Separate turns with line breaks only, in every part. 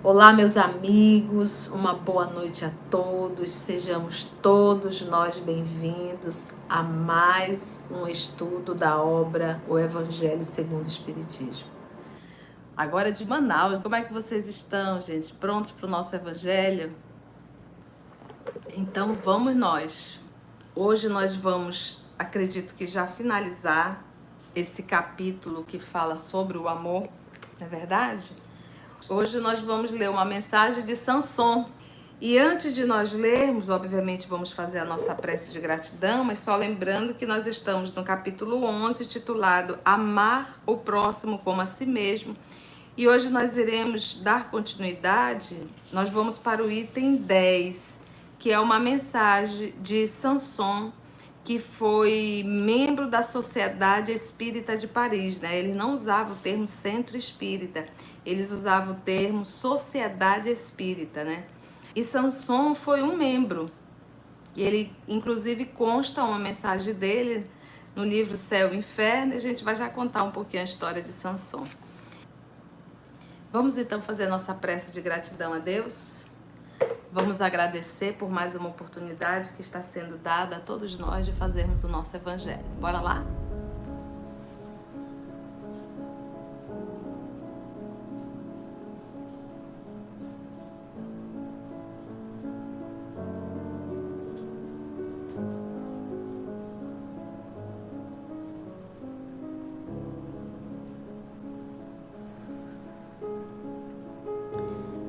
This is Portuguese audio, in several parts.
Olá, meus amigos, uma boa noite a todos. Sejamos todos nós bem-vindos a mais um estudo da obra O Evangelho segundo o Espiritismo. Agora de Manaus, como é que vocês estão, gente? Prontos para o nosso Evangelho? Então vamos nós. Hoje nós vamos, acredito que já finalizar esse capítulo que fala sobre o amor, não é verdade? Hoje nós vamos ler uma mensagem de Samson. E antes de nós lermos, obviamente vamos fazer a nossa prece de gratidão, mas só lembrando que nós estamos no capítulo 11, titulado Amar o Próximo como a Si Mesmo. E hoje nós iremos dar continuidade, nós vamos para o item 10, que é uma mensagem de Samson, que foi membro da Sociedade Espírita de Paris, né? Ele não usava o termo centro espírita, eles usavam o termo Sociedade Espírita, né? E Samson foi um membro, e ele inclusive consta uma mensagem dele no livro Céu e Inferno, e a gente vai já contar um pouquinho a história de Samson. Vamos então fazer nossa prece de gratidão a Deus? Vamos agradecer por mais uma oportunidade que está sendo dada a todos nós de fazermos o nosso Evangelho. Bora lá?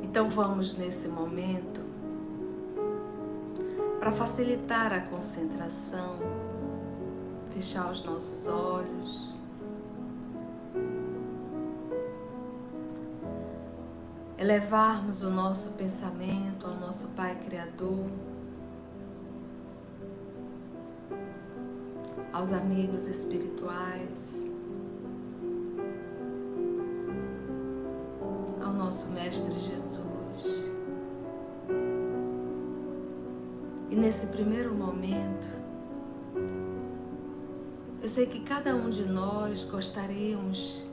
Então vamos nesse momento, para facilitar a concentração, fechar os nossos olhos, elevarmos o nosso pensamento ao nosso Pai Criador, aos amigos espirituais, ao nosso Mestre Jesus. E nesse primeiro momento, eu sei que cada um de nós gostaríamos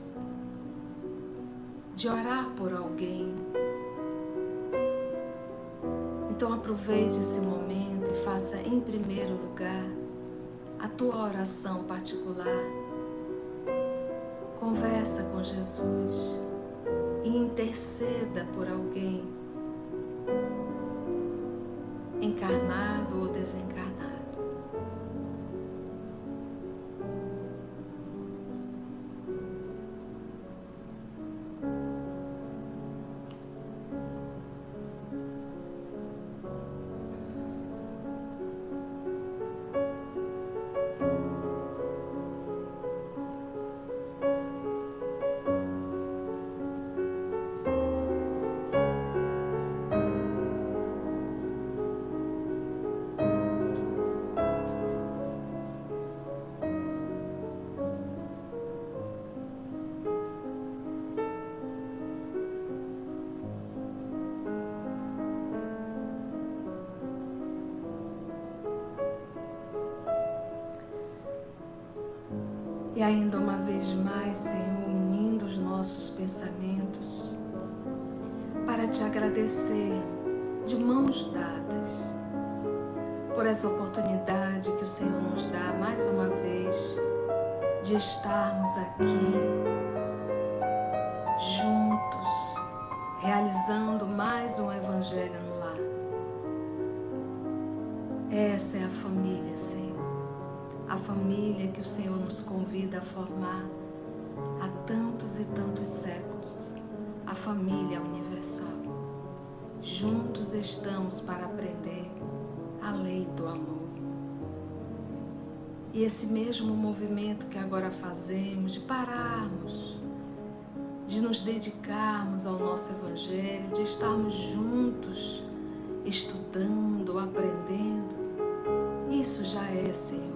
de orar por alguém. Então aproveite esse momento e faça em primeiro lugar a tua oração particular. Conversa com Jesus e interceda por alguém, encarnado ou desencarnado. E ainda uma vez mais, Senhor, unindo os nossos pensamentos para te agradecer de mãos dadas por essa oportunidade que o Senhor nos dá mais uma vez de estarmos aqui juntos, realizando mais um Evangelho no lar. Essa é a família, Senhor. A família que o Senhor nos convida a formar há tantos e tantos séculos. A família universal. Juntos estamos para aprender a lei do amor. E esse mesmo movimento que agora fazemos, de pararmos, de nos dedicarmos ao nosso Evangelho, de estarmos juntos, estudando, aprendendo, isso já é, Senhor,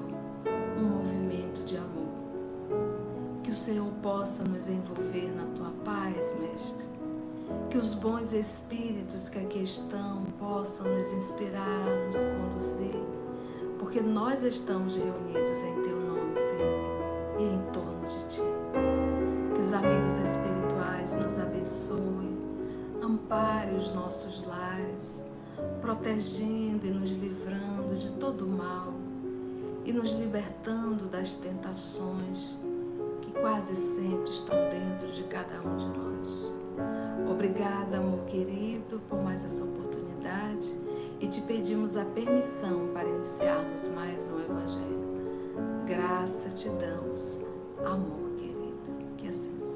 um movimento de amor. Que o Senhor possa nos envolver na Tua paz, Mestre. Que os bons espíritos que aqui estão possam nos inspirar, nos conduzir, porque nós estamos reunidos em Teu nome, Senhor, e em torno de Ti. Que os amigos espirituais nos abençoem, ampare os nossos lares, protegendo e nos livrando de todo o mal e nos libertando das tentações que quase sempre estão dentro de cada um de nós. Obrigada, amor querido, por mais essa oportunidade e te pedimos a permissão para iniciarmos mais um Evangelho. Graça te damos, amor querido, que assim seja.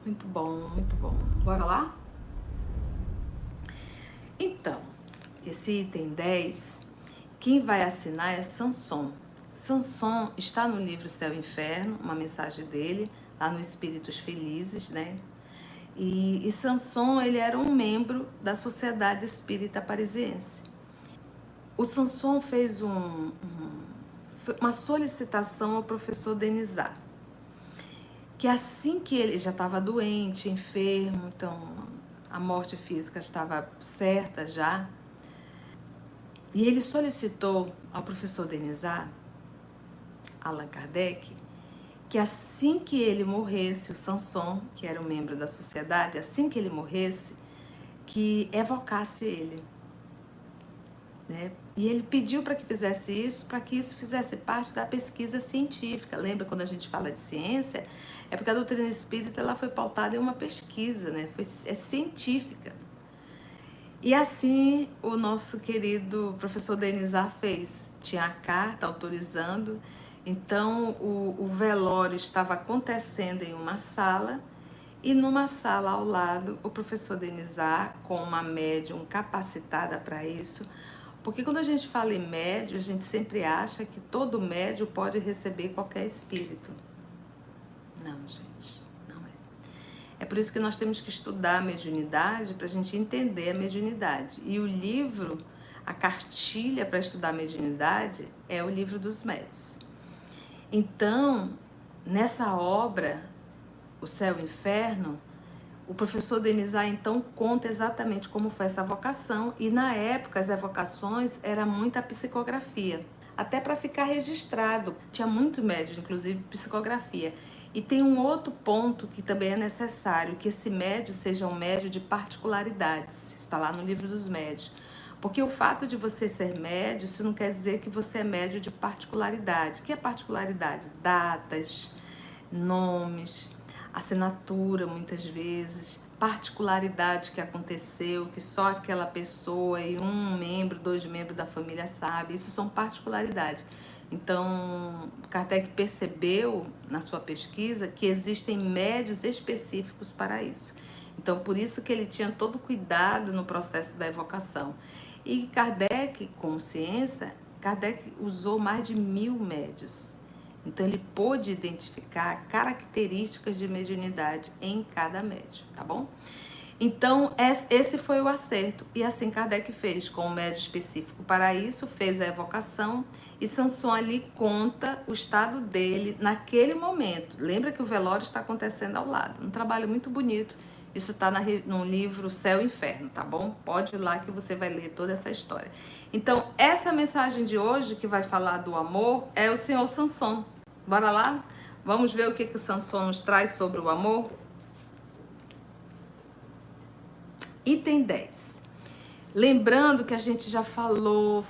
Muito bom, muito bom. Bora lá? Então, esse item 10, quem vai assinar é Samson. Samson está no livro Céu e Inferno, uma mensagem dele, lá no Espíritos Felizes, né? E Samson, ele era um membro da Sociedade Espírita Parisiense. O Samson fez uma solicitação ao professor Denisard, que assim que ele já estava doente, enfermo, então a morte física estava certa já, e ele solicitou ao professor Denisard, Allan Kardec, que assim que ele morresse, o Samson, que era um membro da sociedade, assim que ele morresse, que evocasse ele, né? E ele pediu para que fizesse isso, para que isso fizesse parte da pesquisa científica. Lembra quando a gente fala de ciência? É porque a doutrina espírita ela foi pautada em uma pesquisa, né? É científica. E assim o nosso querido professor Denisard fez. Tinha a carta autorizando. Então o velório estava acontecendo em uma sala e numa sala ao lado o professor Denisard, com uma médium capacitada para isso. Porque quando a gente fala em médio, a gente sempre acha que todo médio pode receber qualquer espírito. Não, gente, não é. É por isso que nós temos que estudar a mediunidade para a gente entender a mediunidade. E o livro, a cartilha para estudar a mediunidade é o livro dos médios. Então, nessa obra, O Céu e o Inferno, o professor Denisard, então, conta exatamente como foi essa evocação, e na época as evocações era muita psicografia, até para ficar registrado. Tinha muito médio, inclusive psicografia. E tem um outro ponto que também é necessário, que esse médio seja um médio de particularidades. Isso está lá no livro dos médios. Porque o fato de você ser médio, isso não quer dizer que você é médio de particularidade. O que é particularidade? Datas, nomes, assinatura muitas vezes, particularidade que aconteceu, que só aquela pessoa e um membro, 2 membros da família sabe, isso são particularidades. Então, Kardec percebeu na sua pesquisa que existem médios específicos para isso. Então, por isso que ele tinha todo cuidado no processo da evocação. E Kardec, com ciência, Kardec usou mais de 1000 médios. Então, ele pôde identificar características de mediunidade em cada médium, tá bom? Então, esse foi o acerto. E assim Kardec fez, com um médium específico para isso, fez a evocação e Samson ali conta o estado dele naquele momento. Lembra que o velório está acontecendo ao lado. Um trabalho muito bonito. Isso está no livro Céu e Inferno, tá bom? Pode ir lá que você vai ler toda essa história. Então, essa mensagem de hoje, que vai falar do amor, é o senhor Samson. Bora lá? Vamos ver o que o Samson nos traz sobre o amor? Item 10. Lembrando que a gente já falamos.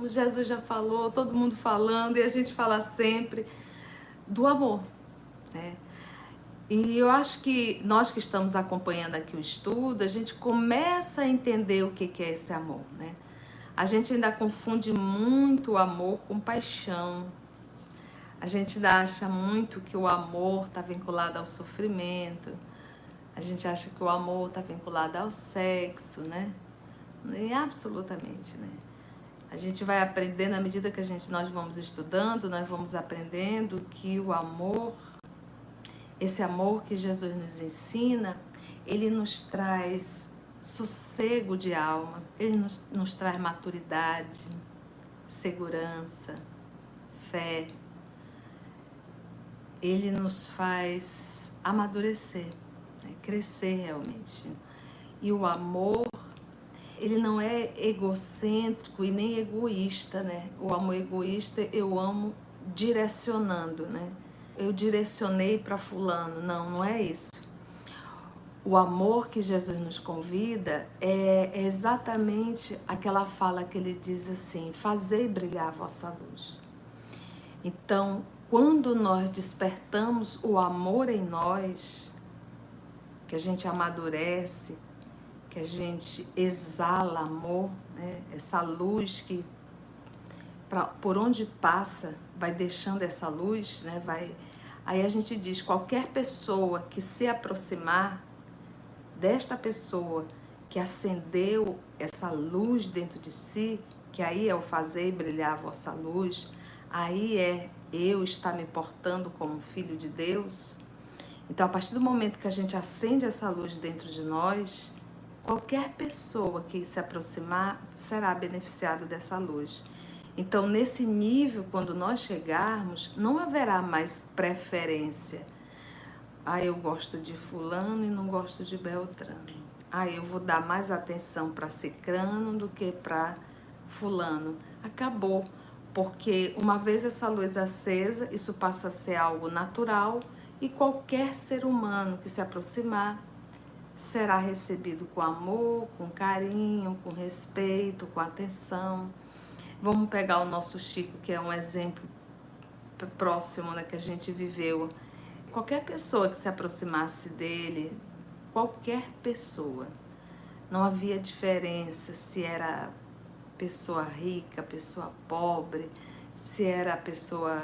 Jesus já falou, todo mundo falando, e a gente fala sempre do amor, né? E eu acho que nós que estamos acompanhando aqui o estudo, a gente começa a entender o que é esse amor, né? A gente ainda confunde muito o amor com paixão. A gente ainda acha muito que o amor está vinculado ao sofrimento. A gente acha que o amor está vinculado ao sexo, né? E absolutamente, né? A gente vai aprendendo, à medida que nós vamos estudando, nós vamos aprendendo que o amor, esse amor que Jesus nos ensina, ele nos traz sossego de alma, ele nos traz maturidade, segurança, fé. ele nos faz amadurecer, né? Crescer realmente. E o amor, ele não é egocêntrico e nem egoísta, né? O amor egoísta eu amo direcionando, né? Eu direcionei para fulano. Não, não é isso. O amor que Jesus nos convida é exatamente aquela fala que ele diz assim: fazei brilhar a vossa luz. Então, quando nós despertamos o amor em nós, que a gente amadurece, que a gente exala amor, né? Essa luz que por onde passa vai deixando essa luz, né? Aí a gente diz: qualquer pessoa que se aproximar desta pessoa que acendeu essa luz dentro de si, que aí é o fazer brilhar a vossa luz, aí é eu estar me portando como filho de Deus. Então, a partir do momento que a gente acende essa luz dentro de nós, qualquer pessoa que se aproximar será beneficiado dessa luz. Então, nesse nível, quando nós chegarmos, não haverá mais preferência. Ah, eu gosto de fulano e não gosto de Beltrano. Ah, eu vou dar mais atenção para cicrano do que para fulano. Acabou, porque uma vez essa luz acesa, isso passa a ser algo natural e qualquer ser humano que se aproximar será recebido com amor, com carinho, com respeito, com atenção. Vamos pegar o nosso Chico, que é um exemplo próximo, né, que a gente viveu. Qualquer pessoa que se aproximasse dele, qualquer pessoa, não havia diferença se era pessoa rica, pessoa pobre, se era pessoa,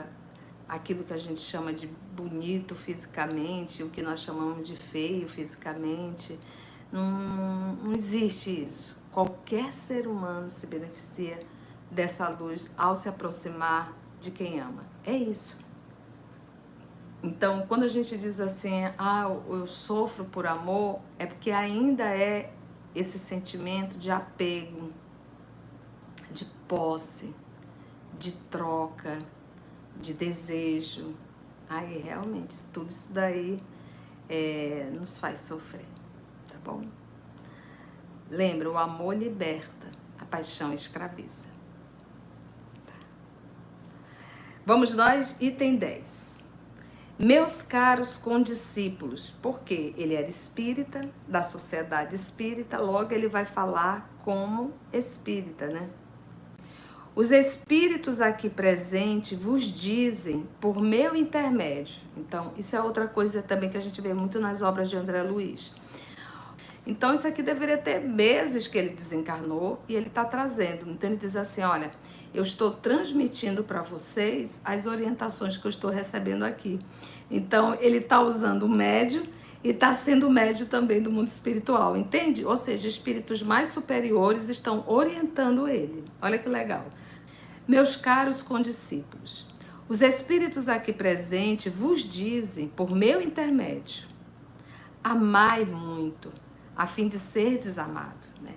aquilo que a gente chama de bonito fisicamente, o que nós chamamos de feio fisicamente. Não existe isso. Qualquer ser humano se beneficia dessa luz ao se aproximar de quem ama. É isso. Então, quando a gente diz assim, eu sofro por amor, é porque ainda é esse sentimento de apego, de posse, de troca, de desejo. Aí, realmente, tudo isso daí nos faz sofrer, tá bom? Lembra, o amor liberta, a paixão escraviza. Tá. Vamos nós, item 10. Meus caros condiscípulos, porque ele era espírita, da sociedade espírita, logo ele vai falar como espírita, né? Os espíritos aqui presentes vos dizem por meu intermédio. Então, isso é outra coisa também que a gente vê muito nas obras de André Luiz. Então, isso aqui deveria ter meses que ele desencarnou e ele está trazendo. Então, ele diz assim, olha, eu estou transmitindo para vocês as orientações que eu estou recebendo aqui. Então, ele está usando o médio e está sendo médio também do mundo espiritual, entende? Ou seja, espíritos mais superiores estão orientando ele. Olha que legal. Meus caros condiscípulos, os espíritos aqui presentes vos dizem, por meu intermédio, amai muito, a fim de ser desamado, né?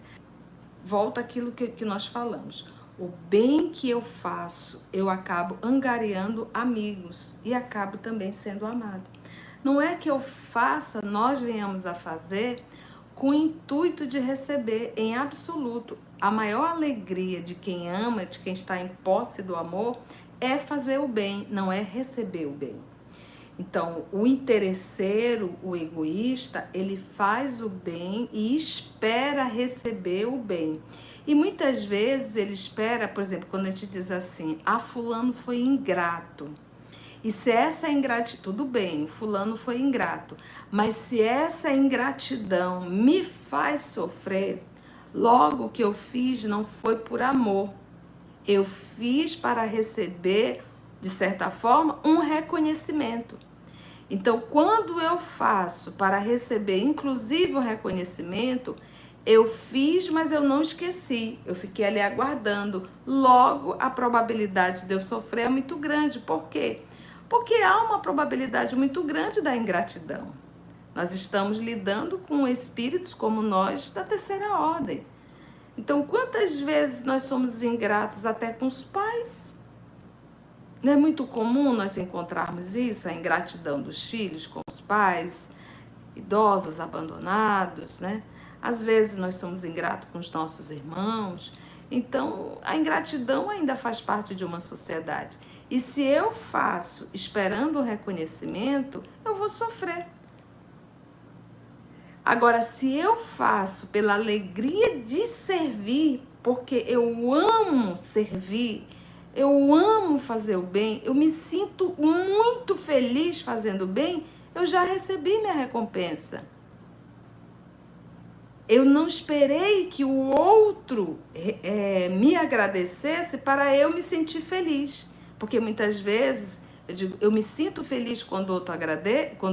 Volta aquilo que nós falamos. O bem que eu faço, eu acabo angariando amigos e acabo também sendo amado. Não é que eu faça, nós venhamos a fazer com o intuito de receber em absoluto. A maior alegria de quem ama, de quem está em posse do amor, é fazer o bem, não é receber o bem. Então, o interesseiro, o egoísta, ele faz o bem e espera receber o bem. E muitas vezes ele espera, por exemplo, quando a gente diz assim, fulano foi ingrato. E se essa ingratidão, tudo bem, fulano foi ingrato, mas se essa ingratidão me faz sofrer, logo o que eu fiz não foi por amor. Eu fiz para receber, de certa forma, um reconhecimento. Então, quando eu faço para receber, inclusive o reconhecimento, eu fiz, mas eu não esqueci. Eu fiquei ali aguardando. Logo, a probabilidade de eu sofrer é muito grande. Por quê? Porque há uma probabilidade muito grande da ingratidão. Nós estamos lidando com espíritos como nós da terceira ordem. Então, quantas vezes nós somos ingratos até com os pais? Não é muito comum nós encontrarmos isso, a ingratidão dos filhos com os pais, idosos abandonados, né? Às vezes nós somos ingratos com os nossos irmãos. Então, a ingratidão ainda faz parte de uma sociedade. E se eu faço esperando um reconhecimento, eu vou sofrer. Agora, se eu faço pela alegria de servir, porque eu amo servir, eu amo fazer o bem, eu me sinto muito feliz fazendo o bem, eu já recebi minha recompensa. Eu não esperei que o outro me agradecesse para eu me sentir feliz. Porque muitas vezes eu me sinto feliz quando o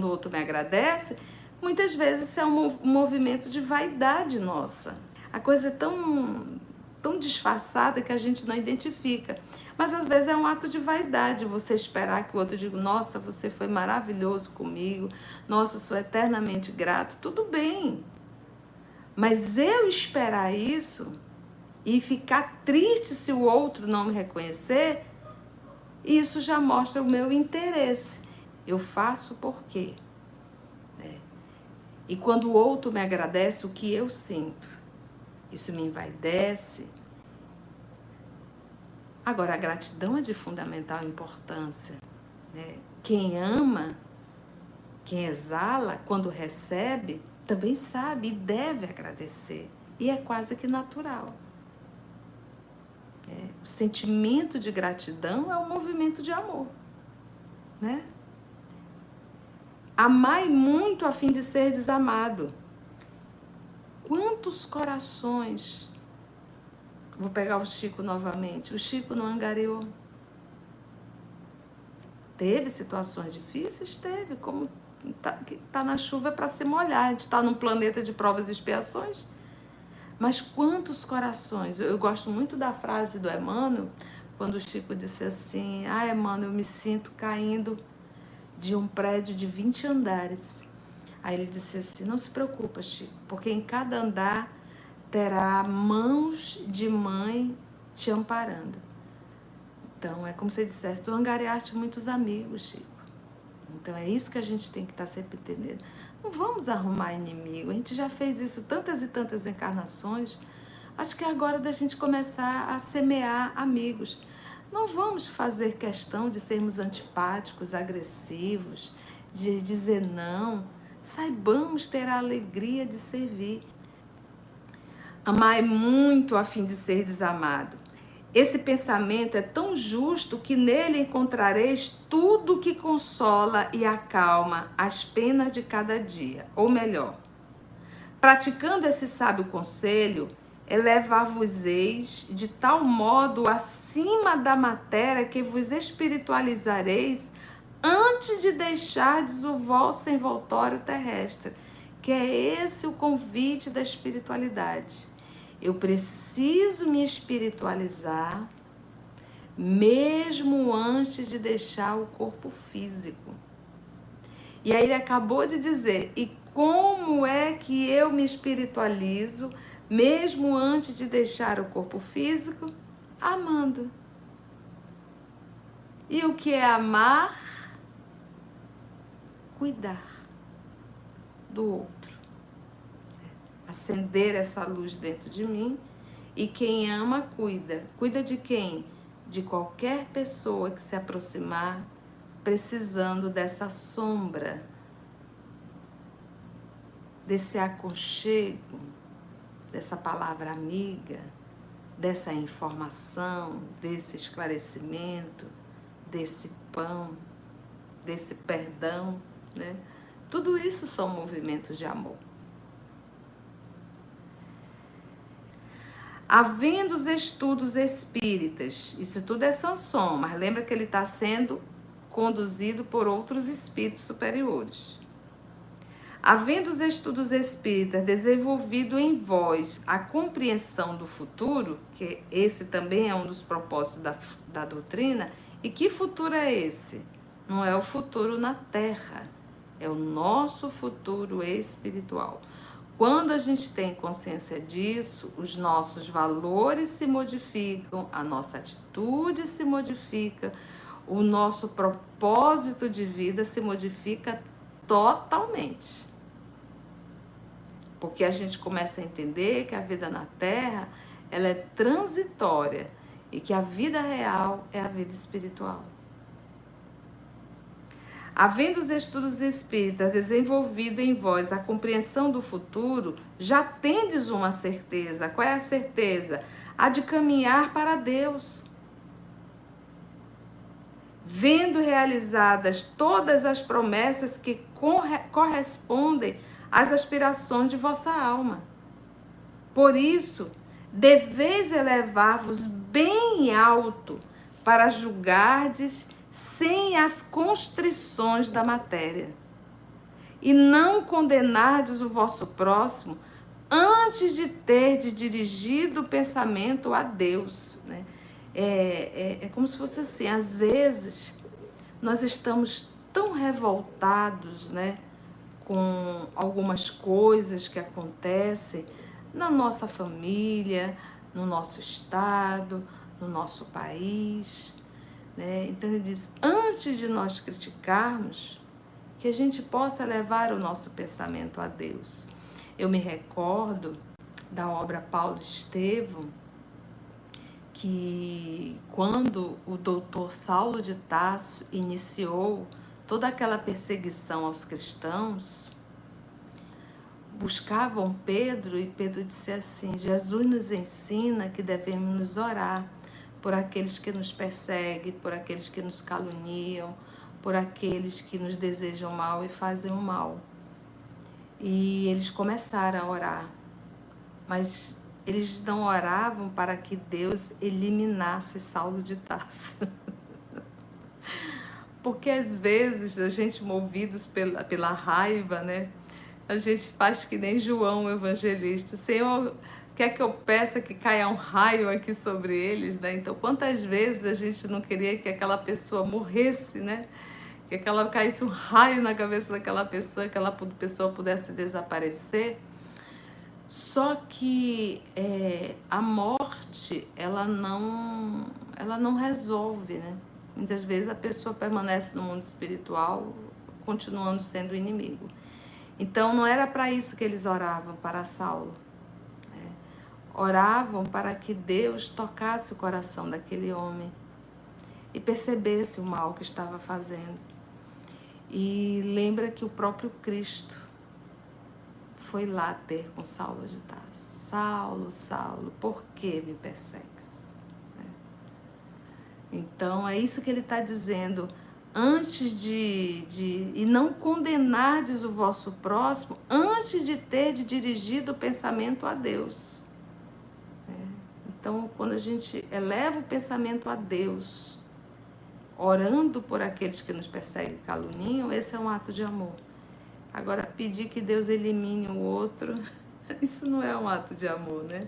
outro me agradece. Muitas vezes isso é um movimento de vaidade nossa. A coisa é tão disfarçada que a gente não identifica. Mas às vezes é um ato de vaidade você esperar que o outro diga: nossa, você foi maravilhoso comigo, nossa, eu sou eternamente grato. Tudo bem. Mas eu esperar isso e ficar triste se o outro não me reconhecer, isso já mostra o meu interesse. Eu faço por quê? E quando o outro me agradece, o que eu sinto? Isso me envaidece. Agora, a gratidão é de fundamental importância. Quem ama, quem exala, quando recebe, também sabe e deve agradecer. E é quase que natural. O sentimento de gratidão é um movimento de amor. Amai muito a fim de ser desamado. Quantos corações... Vou pegar o Chico novamente. O Chico não angariou. Teve situações difíceis? Teve. Como tá na chuva para se molhar. A gente está num planeta de provas e expiações. Mas quantos corações? Eu gosto muito da frase do Emmanuel, quando o Chico disse assim: Emmanuel, eu me sinto caindo de um prédio de 20 andares. Aí ele disse assim: não se preocupa, Chico, porque em cada andar terá mãos de mãe te amparando. Então, é como se ele dissesse: tu angariaste muitos amigos, Chico. Então, é isso que a gente tem que estar sempre entendendo. Não vamos arrumar inimigo. A gente já fez isso tantas e tantas encarnações. Acho que é agora da gente começar a semear amigos. Não vamos fazer questão de sermos antipáticos, agressivos, de dizer não. Saibamos ter a alegria de servir. Amai muito a fim de ser desamado. Esse pensamento é tão justo que nele encontrareis tudo que consola e acalma as penas de cada dia. Ou melhor, praticando esse sábio conselho, elevar-vos-eis de tal modo acima da matéria que vos espiritualizareis antes de deixardes o vosso envoltório terrestre. Que é esse o convite da espiritualidade. Eu preciso me espiritualizar mesmo antes de deixar o corpo físico. E aí ele acabou de dizer: e como é que eu me espiritualizo mesmo antes de deixar o corpo físico? Amando. E o que é amar? Cuidar do outro. Acender essa luz dentro de mim. E quem ama, cuida. Cuida de quem? De qualquer pessoa que se aproximar precisando dessa sombra, desse aconchego, dessa palavra amiga, dessa informação, desse esclarecimento, desse pão, desse perdão, né? Tudo isso são movimentos de amor. Havendo os estudos espíritas, isso tudo é Sanson, mas lembra que ele está sendo conduzido por outros espíritos superiores. Havendo os estudos espíritas desenvolvido em vós a compreensão do futuro, que esse também é um dos propósitos da doutrina, e que futuro é esse? Não é o futuro na Terra, é o nosso futuro espiritual. Quando a gente tem consciência disso, os nossos valores se modificam, a nossa atitude se modifica, o nosso propósito de vida se modifica totalmente. Porque a gente começa a entender que a vida na Terra, ela é transitória e que a vida real é a vida espiritual. Havendo os estudos espíritas desenvolvido em vós a compreensão do futuro, já tendes uma certeza. Qual é a certeza? A de caminhar para Deus. Vendo realizadas todas as promessas que correspondem às aspirações de vossa alma. Por isso, deveis elevar-vos bem alto para julgardes sem as constrições da matéria, e não condenardes o vosso próximo antes de terdes dirigido o pensamento a Deus, né? É como se fosse assim, às vezes nós estamos tão revoltados, né, com algumas coisas que acontecem na nossa família, no nosso estado, no nosso país, né? Então ele diz, antes de nós criticarmos, que a gente possa levar o nosso pensamento a Deus. Eu me recordo da obra Paulo Estevão, que quando o doutor Saulo de Tarso iniciou toda aquela perseguição aos cristãos, buscavam Pedro e Pedro disse assim, Jesus nos ensina que devemos nos orar por aqueles que nos perseguem, por aqueles que nos caluniam, por aqueles que nos desejam mal e fazem o mal. E eles começaram a orar, mas eles não oravam para que Deus eliminasse Saulo de Tarso. Porque às vezes a gente, movidos pela raiva, né? A gente faz que nem João, o evangelista. Senhor, quer que eu peça que caia um raio aqui sobre eles, né? Então, quantas vezes a gente não queria que aquela pessoa morresse, né? Que caísse um raio na cabeça daquela pessoa, que aquela pessoa pudesse desaparecer. Só que a morte, ela não resolve, né? Muitas vezes a pessoa permanece no mundo espiritual, continuando sendo inimigo. Então, não era para isso que eles oravam para Saulo. Né? Oravam para que Deus tocasse o coração daquele homem e percebesse o mal que estava fazendo. E lembra que o próprio Cristo foi lá ter com Saulo de Tarso. Saulo, Saulo, por que me persegues? Então, é isso que ele está dizendo. Antes e não condenardes o vosso próximo, antes de ter dirigido o pensamento a Deus. Então, quando a gente eleva o pensamento a Deus, orando por aqueles que nos perseguem e caluniam, esse é um ato de amor. Agora, pedir que Deus elimine o outro, isso não é um ato de amor, né?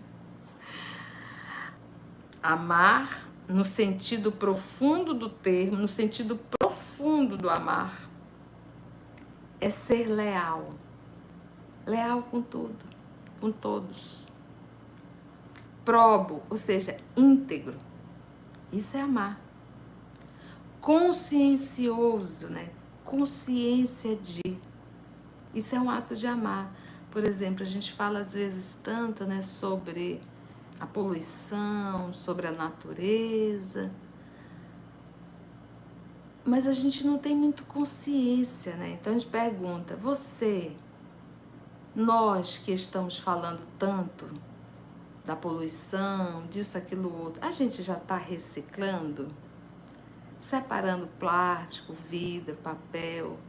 Amar, no sentido profundo do termo, no sentido profundo do amar, é ser leal. Leal com tudo, com todos. Probo, ou seja, íntegro. Isso é amar. Consciencioso, né? Consciência de. Isso é um ato de amar. Por exemplo, a gente fala às vezes tanto, né, sobre a poluição, sobre a natureza, mas a gente não tem muito consciência, né? Então a gente pergunta, nós que estamos falando tanto da poluição, disso, aquilo, outro, a gente já está reciclando? Separando plástico, vidro, papel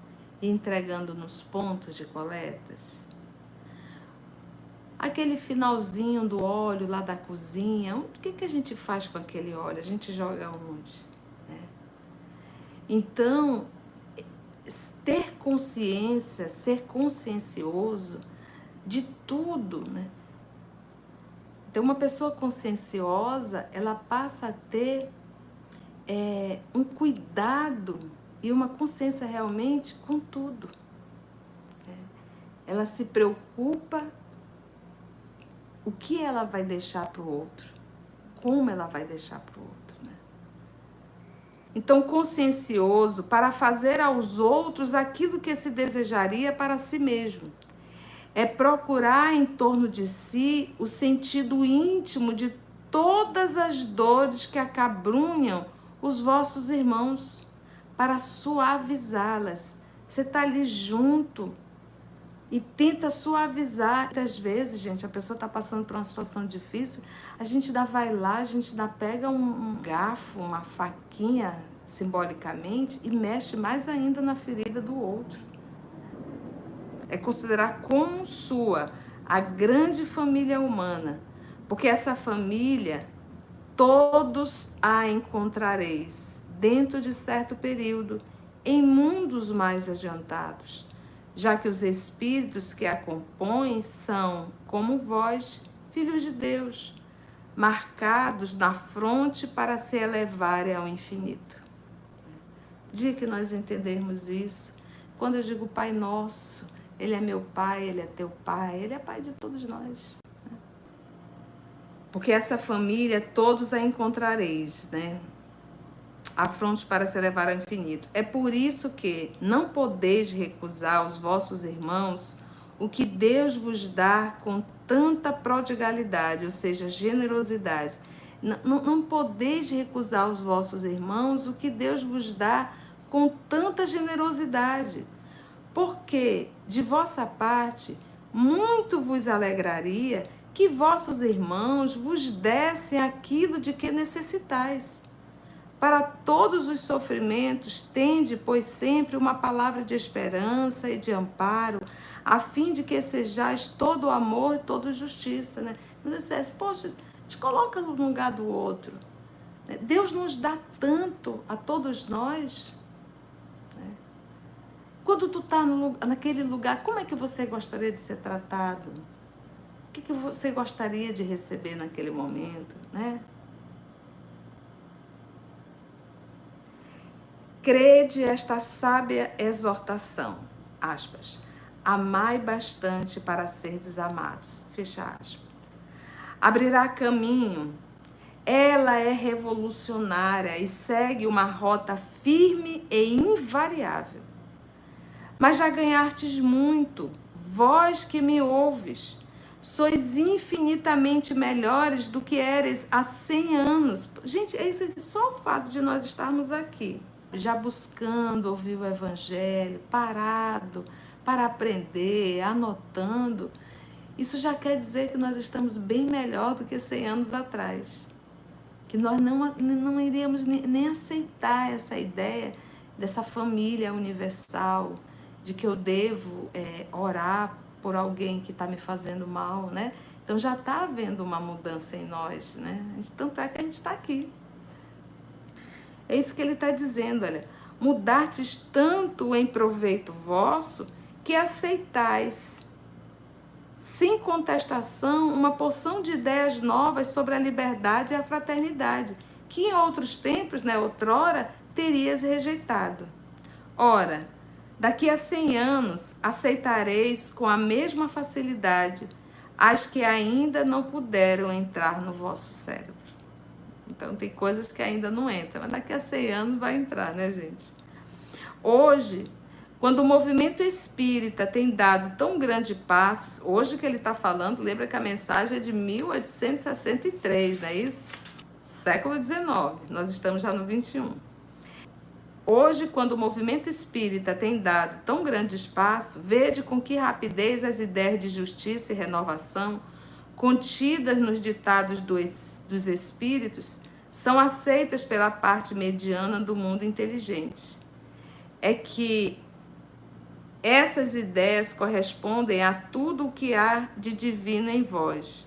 e entregando nos pontos de coletas? Aquele finalzinho do óleo lá da cozinha, o que a gente faz com aquele óleo? A gente joga onde? Né? Então, ter consciência, ser consciencioso de tudo, né? Então, uma pessoa conscienciosa, ela passa a ter um cuidado e uma consciência realmente com tudo. Ela se preocupa o que ela vai deixar para o outro, como ela vai deixar para o outro. Né? então consciencioso para fazer aos outros aquilo que se desejaria para si mesmo. É procurar em torno de si o sentido íntimo de todas as dores que acabrunham os vossos irmãos, para suavizá-las. Você está ali junto e tenta suavizar. Muitas vezes, gente, a pessoa está passando por uma situação difícil, a gente vai lá, a gente pega um garfo, uma faquinha, simbolicamente, e mexe mais ainda na ferida do outro. É considerar como sua a grande família humana, porque essa família, todos a encontrareis dentro de certo período, em mundos mais adiantados, já que os espíritos que a compõem são, como vós, filhos de Deus, marcados na fronte para se elevarem ao infinito. Dia que nós entendermos isso, quando eu digo Pai Nosso, Ele é meu Pai, Ele é teu Pai, Ele é Pai de todos nós. Porque essa família, todos a encontrareis, né? A fronte para se elevar ao infinito. É por isso que não podeis recusar aos vossos irmãos o que Deus vos dá com tanta prodigalidade, ou seja, generosidade. Não podeis recusar aos vossos irmãos o que Deus vos dá com tanta generosidade. Porque, de vossa parte, muito vos alegraria que vossos irmãos vos dessem aquilo de que necessitais. Para todos os sofrimentos, tende, pois, sempre uma palavra de esperança e de amparo, a fim de que sejais todo amor e toda justiça. Né? Não dissesse, poxa, te coloca no lugar do outro. Deus nos dá tanto a todos nós. Né? Quando tu está naquele lugar, como é que você gostaria de ser tratado? O que você gostaria de receber naquele momento, né? Crede esta sábia exortação, aspas, amai bastante para serdes amados, fecha aspas. Abrirá caminho, ela é revolucionária e segue uma rota firme e invariável. Mas já ganhastes muito, vós que me ouves, sois infinitamente melhores do que eres há 100 anos. Gente, é isso aqui, só o fato de nós estarmos aqui, já buscando ouvir o Evangelho, parado para aprender, anotando, isso já quer dizer que nós estamos bem melhor do que 100 anos atrás. Que nós não iríamos nem aceitar essa ideia dessa família universal, de que eu devo orar por alguém que está me fazendo mal, né? Então já está havendo uma mudança em nós, né? Tanto é que a gente está aqui. É isso que ele está dizendo, olha. Mudastes tanto em proveito vosso que aceitais, sem contestação, uma porção de ideias novas sobre a liberdade e a fraternidade, que em outros tempos, né, outrora, terias rejeitado. Ora, daqui a 100 anos, aceitareis com a mesma facilidade as que ainda não puderam entrar no vosso cérebro. Então, tem coisas que ainda não entram, mas daqui a 100 anos vai entrar, né, gente? Hoje, quando o movimento espírita tem dado tão grandes passos, hoje que ele está falando, lembra que a mensagem é de 1863, não é isso? Século XIX, nós estamos já no 21. Hoje, quando o movimento espírita tem dado tão grande espaço, vede com que rapidez as ideias de justiça e renovação, contidas nos ditados dos espíritos, são aceitas pela parte mediana do mundo inteligente. É que essas ideias correspondem a tudo o que há de divino em vós.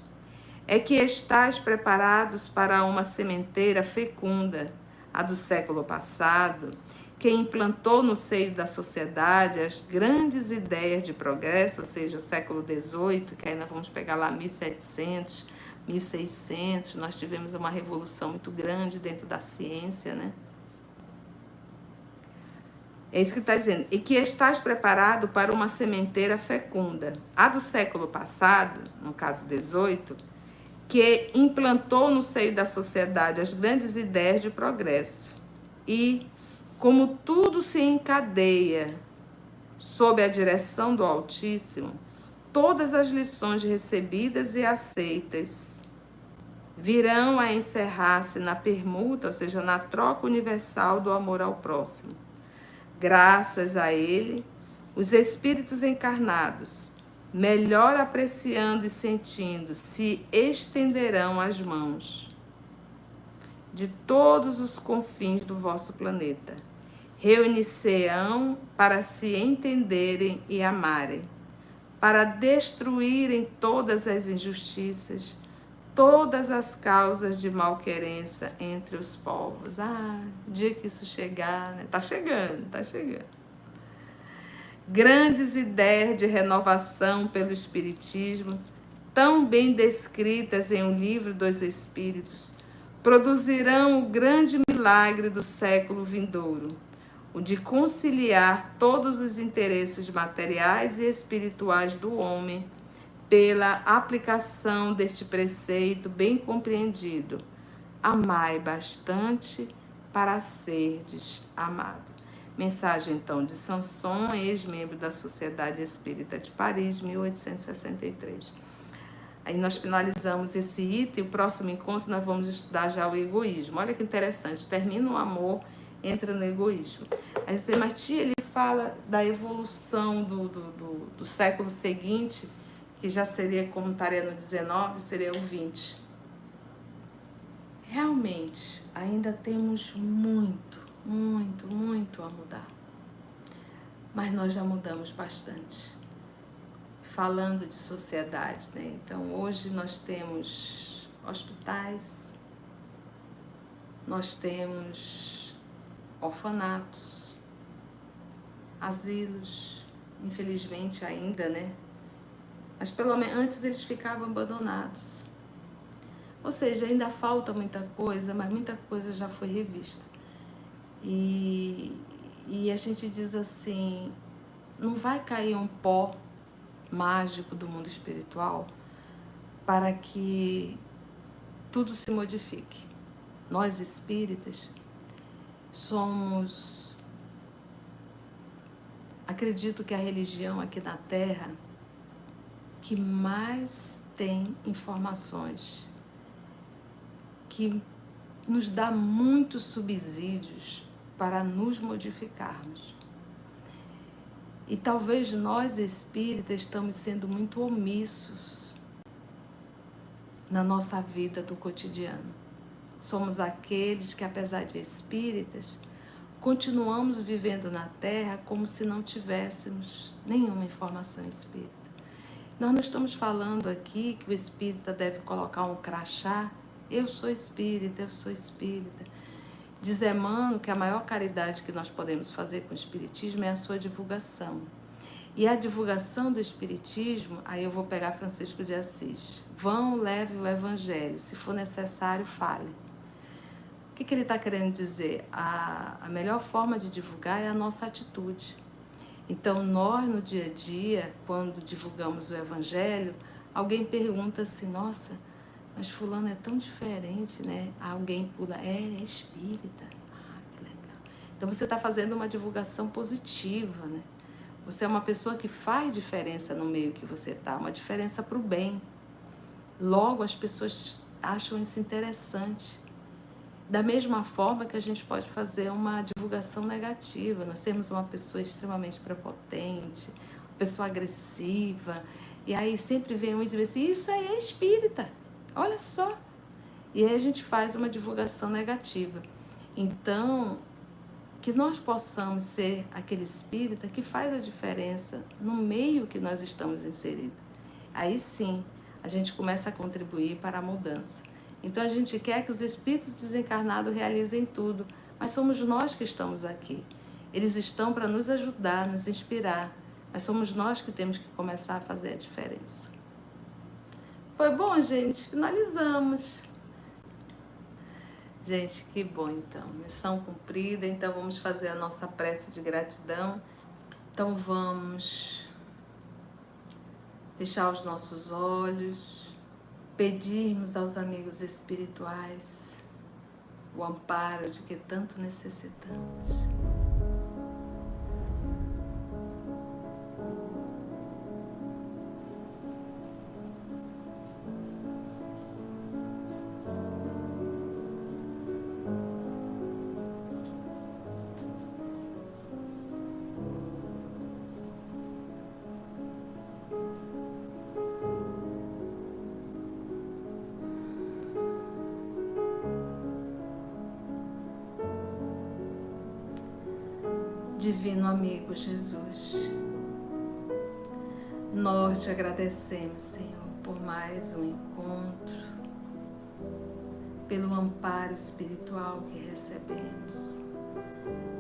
É que estáis preparados para uma sementeira fecunda, a do século passado, que implantou no seio da sociedade as grandes ideias de progresso, ou seja, o século XVIII, que ainda vamos pegar lá 1700, 1600, nós tivemos uma revolução muito grande dentro da ciência, né? É isso que está dizendo. E que estás preparado para uma sementeira fecunda. A do século passado, no caso 18, que implantou no seio da sociedade as grandes ideias de progresso. E, como tudo se encadeia sob a direção do Altíssimo, todas as lições recebidas e aceitas virão a encerrar-se na permuta, ou seja, na troca universal do amor ao próximo. Graças a ele, os espíritos encarnados, melhor apreciando e sentindo, se estenderão as mãos de todos os confins do vosso planeta. Reunir-se-ão para se entenderem e amarem, para destruírem todas as injustiças, todas as causas de malquerença entre os povos. Dia que isso chegar, né? Tá chegando, tá chegando. Grandes ideias de renovação pelo Espiritismo, tão bem descritas em O Livro dos Espíritos, produzirão o grande milagre do século vindouro, o de conciliar todos os interesses materiais e espirituais do homem pela aplicação deste preceito bem compreendido: amai bastante para serdes amado. Mensagem, então, de Sanson, ex-membro da Sociedade Espírita de Paris, 1863. Aí nós finalizamos esse item. O próximo encontro nós vamos estudar já o egoísmo. Olha que interessante, termina o amor, entra no egoísmo. Aí você, mas tia, ele fala da evolução do século seguinte, que já seria, como estaria no 19, seria o 20. Realmente, ainda temos muito a mudar. Mas nós já mudamos bastante. Falando de sociedade, né? Então, hoje nós temos hospitais, nós temos orfanatos, asilos, infelizmente ainda, né? Mas pelo menos antes eles ficavam abandonados. Ou seja, ainda falta muita coisa, mas muita coisa já foi revista. E a gente diz assim, não vai cair um pó mágico do mundo espiritual para que tudo se modifique. Nós espíritas somos, acredito que a religião aqui na Terra que mais tem informações, que nos dá muitos subsídios para nos modificarmos. E talvez nós espíritas estamos sendo muito omissos na nossa vida do cotidiano. Somos aqueles que, apesar de espíritas, continuamos vivendo na Terra como se não tivéssemos nenhuma informação espírita. Nós não estamos falando aqui que o espírita deve colocar um crachá, eu sou espírita, eu sou espírita. Diz Emmanuel que a maior caridade que nós podemos fazer com o espiritismo é a sua divulgação. E a divulgação do espiritismo, aí eu vou pegar Francisco de Assis. Vão, leve o evangelho, se for necessário, fale. O que ele está querendo dizer? A melhor forma de divulgar é a nossa atitude. Então, nós, no dia a dia, quando divulgamos o evangelho, alguém pergunta assim, nossa, mas fulano é tão diferente, né? Alguém pula, é espírita. Que legal. Então, você está fazendo uma divulgação positiva, né? Você é uma pessoa que faz diferença no meio que você está, uma diferença para o bem. Logo, as pessoas acham isso interessante. Da mesma forma que a gente pode fazer uma divulgação negativa, nós temos uma pessoa extremamente prepotente, uma pessoa agressiva, e aí sempre vem um e diz assim, isso aí é espírita, olha só. E aí a gente faz uma divulgação negativa. Então, que nós possamos ser aquele espírita que faz a diferença no meio que nós estamos inseridos. Aí sim, a gente começa a contribuir para a mudança. Então a gente quer que os espíritos desencarnados realizem tudo, mas somos nós que estamos aqui. Eles estão para nos ajudar, nos inspirar, mas somos nós que temos que começar a fazer a diferença. Foi bom, gente? Finalizamos. Gente, que bom então. Missão cumprida, então vamos fazer a nossa prece de gratidão. Então vamos fechar os nossos olhos, pedirmos aos amigos espirituais o amparo de que tanto necessitamos. Divino amigo Jesus, nós te agradecemos, Senhor, por mais um encontro, pelo amparo espiritual que recebemos,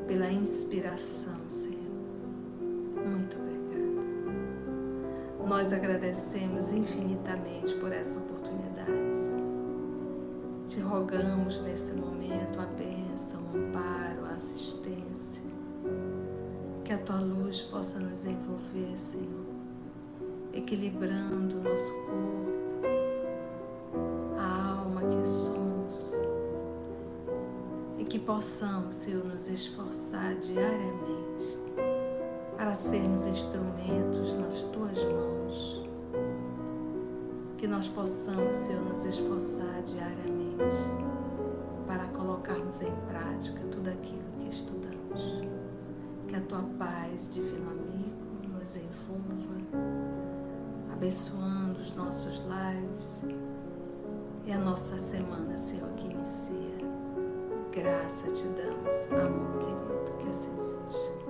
pela inspiração, Senhor. Muito obrigada. Nós agradecemos infinitamente por essa oportunidade. Te rogamos nesse momento a bênção, o amparo, a assistência. Que a tua luz possa nos envolver, Senhor, equilibrando o nosso corpo, a alma que somos, e que possamos, Senhor, nos esforçar diariamente para sermos instrumentos nas tuas mãos. Que nós possamos, Senhor, nos esforçar diariamente para colocarmos em prática tudo aquilo que estudamos. Que a tua paz, divino amigo, nos envolva, abençoando os nossos lares e a nossa semana, Senhor, que inicia. Graça te damos, amor querido, que assim seja.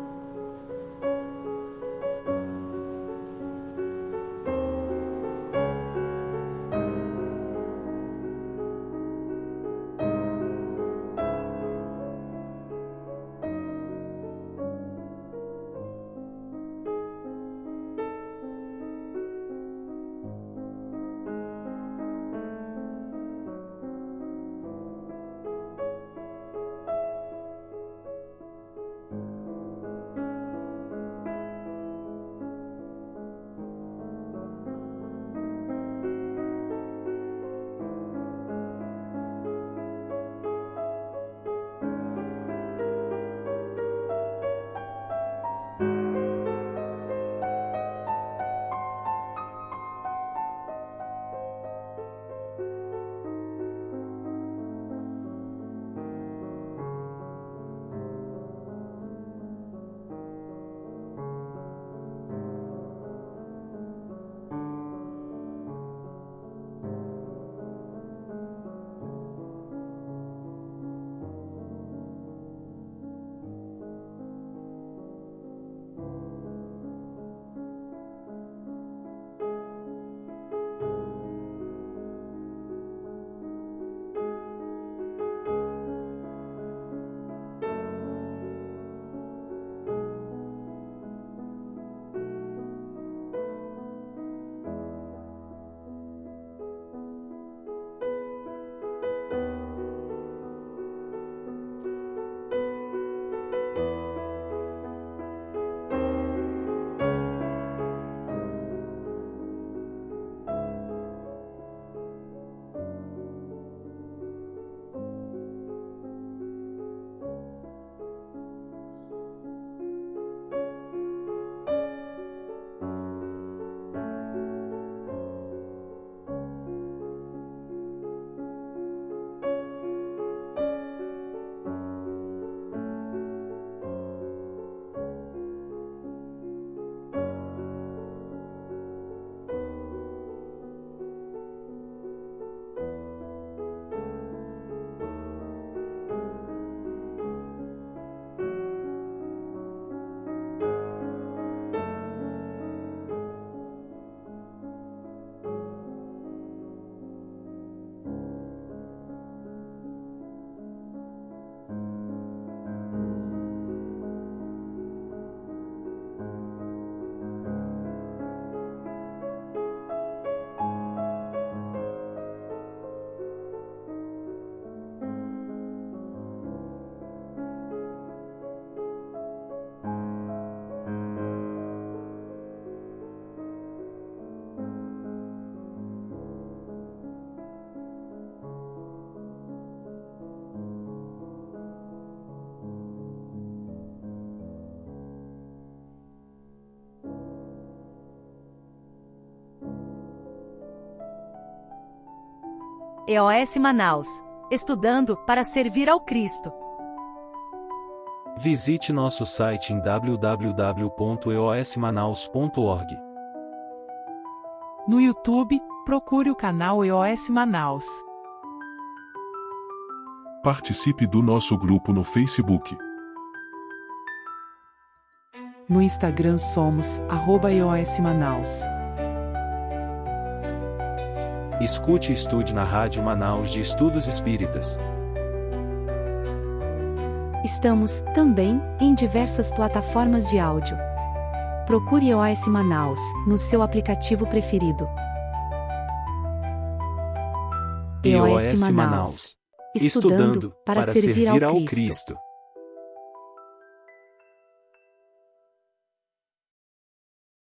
EOS Manaus. Estudando para servir ao Cristo.
Visite nosso site em www.eosmanaus.org.
No YouTube, procure o canal EOS Manaus.
Participe do nosso grupo no Facebook.
No Instagram somos @EOS Manaus.
Escute e estude na Rádio Manaus de Estudos Espíritas.
Estamos, também, em diversas plataformas de áudio. Procure EOS Manaus, no seu aplicativo preferido.
EOS Manaus. Estudando para servir ao Cristo.